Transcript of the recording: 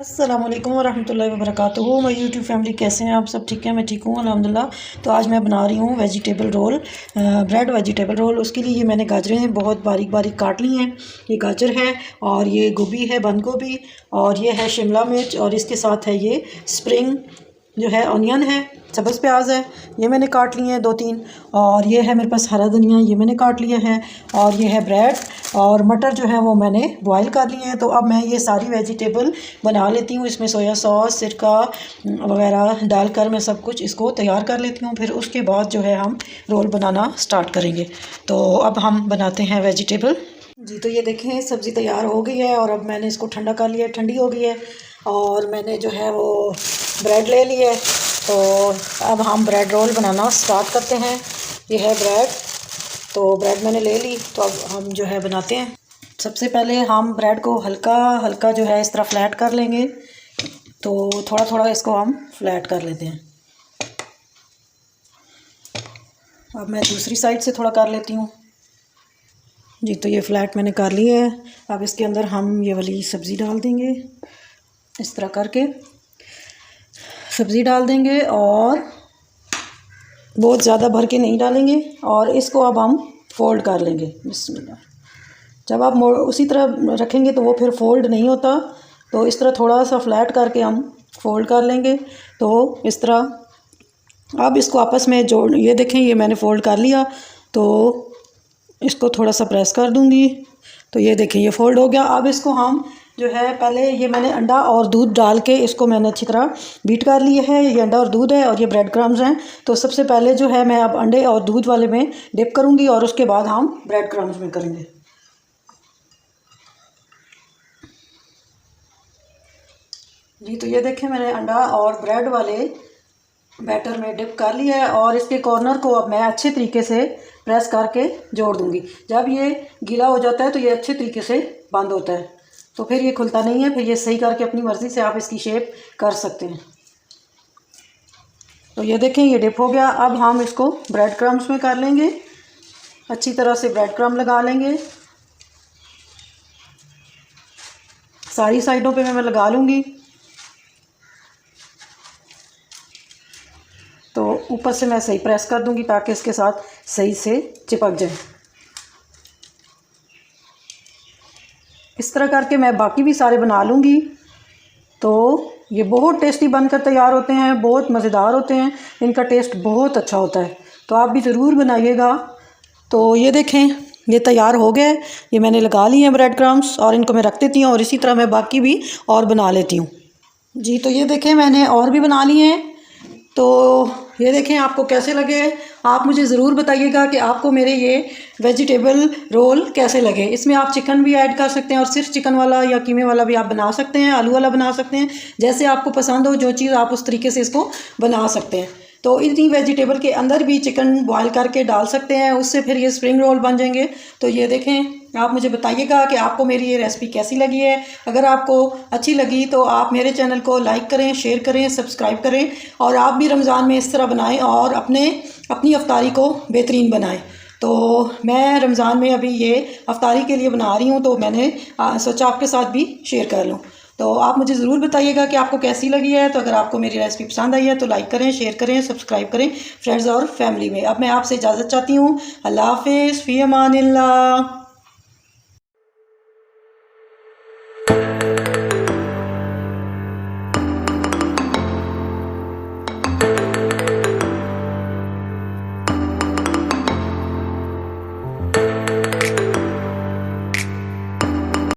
अस्सलाम वालेकुम वरहमतुल्लाहि वबरकातुहू। मैं यूट्यूब फैमिली, कैसे हैं आप सब? ठीक है, मैं ठीक हूँ अल्हम्दुलिल्लाह। तो आज मैं बना रही हूँ vegetable roll, bread vegetable roll. उसके लिए ये मैंने गाजरें बहुत बारीक बारीक काट ली हैं। ये गाजर है और ये गोभी है, बंद गोभी, और ये है शिमला मिर्च, और इसके साथ है ये स्प्रिंग जो है, ऑनियन है, सब्ज़ प्याज है, ये मैंने काट लिए हैं 2-3, और ये है मेरे पास हरा धनिया, ये मैंने काट लिया है, और ये है ब्रेड, और मटर जो है वो मैंने बॉईल कर लिए हैं। तो अब मैं ये सारी वेजिटेबल बना लेती हूँ। इसमें सोया सॉस, सिरका वगैरह डालकर मैं सब कुछ इसको तैयार कर लेती हूँ। फिर उसके बाद जो है हम रोल बनाना स्टार्ट करेंगे। तो अब हम बनाते हैं वेजिटेबल जी। तो ये देखें, सब्ज़ी तैयार हो गई है और अब मैंने इसको ठंडा कर लिया, ठंडी हो गई है, और मैंने जो है वो ब्रेड ले ली है। तो अब हम ब्रेड रोल बनाना स्टार्ट करते हैं। ये है ब्रेड, तो ब्रेड मैंने ले ली। तो अब हम जो है बनाते हैं। सबसे पहले हम ब्रेड को हल्का हल्का जो है इस तरह फ्लैट कर लेंगे। तो थोड़ा थोड़ा इसको हम फ्लैट कर लेते हैं। अब मैं दूसरी साइड से थोड़ा कर लेती हूँ जी। तो ये फ्लैट मैंने कर ली है। अब इसके अंदर हम ये वाली सब्ज़ी डाल देंगे, इस तरह करके सब्ज़ी डाल देंगे, और बहुत ज़्यादा भर के नहीं डालेंगे। और इसको अब हम फ़ोल्ड कर लेंगे। बिस्मिल्लाह। जब आप उसी तरह रखेंगे तो वो फिर फ़ोल्ड नहीं होता। तो इस तरह थोड़ा सा फ्लैट करके हम फ़ोल्ड कर लेंगे। तो इस तरह अब इसको आपस में जोड़, ये देखें, ये मैंने फ़ोल्ड कर लिया। तो इसको थोड़ा सा प्रेस कर दूंगी। तो ये देखें, ये फ़ोल्ड हो गया। अब इसको हम जो है, पहले ये मैंने अंडा और दूध डाल के इसको मैंने अच्छी तरह बीट कर लिया है। ये अंडा और दूध है और ये ब्रेड क्रम्स हैं। तो सबसे पहले जो है मैं अब अंडे और दूध वाले में डिप करूँगी और उसके बाद हम ब्रेड क्रम्स में करेंगे जी। तो ये देखें, मैंने अंडा और ब्रेड वाले बैटर में डिप कर लिया है, और इसके कॉर्नर को अब मैं अच्छे तरीके से प्रेस करके जोड़ दूंगी। जब ये गीला हो जाता है तो ये अच्छे तरीके से बंद होता है, तो फिर ये खुलता नहीं है। फिर ये सही करके अपनी मर्ज़ी से आप इसकी शेप कर सकते हैं। तो ये देखें, ये डिप हो गया। अब हम इसको ब्रेड क्रम्स में कर लेंगे। अच्छी तरह से ब्रेड क्रम्ब लगा लेंगे, सारी साइडों पे मैं लगा लूँगी। तो ऊपर से मैं सही प्रेस कर दूंगी ताकि इसके साथ सही से चिपक जाए। इस तरह करके मैं बाकी भी सारे बना लूँगी। तो ये बहुत टेस्टी बनकर तैयार होते हैं, बहुत मज़ेदार होते हैं, इनका टेस्ट बहुत अच्छा होता है। तो आप भी ज़रूर बनाइएगा। तो ये देखें, ये तैयार हो गए। ये मैंने लगा लिए हैं ब्रेड क्रम्स, और इनको मैं रख देती हूँ, और इसी तरह मैं बाकी भी और बना लेती हूँ जी। तो ये देखें, मैंने और भी बना लिए हैं। तो ये देखें, आपको कैसे लगे आप मुझे ज़रूर बताइएगा कि आपको मेरे ये वेजिटेबल रोल कैसे लगे। इसमें आप चिकन भी ऐड कर सकते हैं, और सिर्फ चिकन वाला या कीमे वाला भी आप बना सकते हैं, आलू वाला बना सकते हैं, जैसे आपको पसंद हो। जो चीज़ आप उस तरीके से इसको बना सकते हैं। तो इतनी वेजिटेबल के अंदर भी चिकन बॉयल करके डाल सकते हैं, उससे फिर ये स्प्रिंग रोल बन जाएंगे। तो ये देखें, आप मुझे बताइएगा कि आपको मेरी ये रेसिपी कैसी लगी है। अगर आपको अच्छी लगी तो आप मेरे चैनल को लाइक करें, शेयर करें, सब्सक्राइब करें, और आप भी रमज़ान में इस तरह बनाएं और अपनी अफ्तारी को बेहतरीन बनाएं। तो मैं रमज़ान में अभी ये अफ्तारी के लिए बना रही हूँ, तो मैंने सोचा आपके साथ भी शेयर कर लूँ। तो आप मुझे ज़रूर बताइएगा कि आपको कैसी लगी है। तो अगर आपको मेरी रेसिपी पसंद आई है तो लाइक करें, शेयर करें, सब्सक्राइब करें फ्रेंड्स और फैमिली में। अब मैं आपसे इजाज़त चाहती हूँ। अल्लाह हाफ़िज़, फ़ी अमानिल्लाह।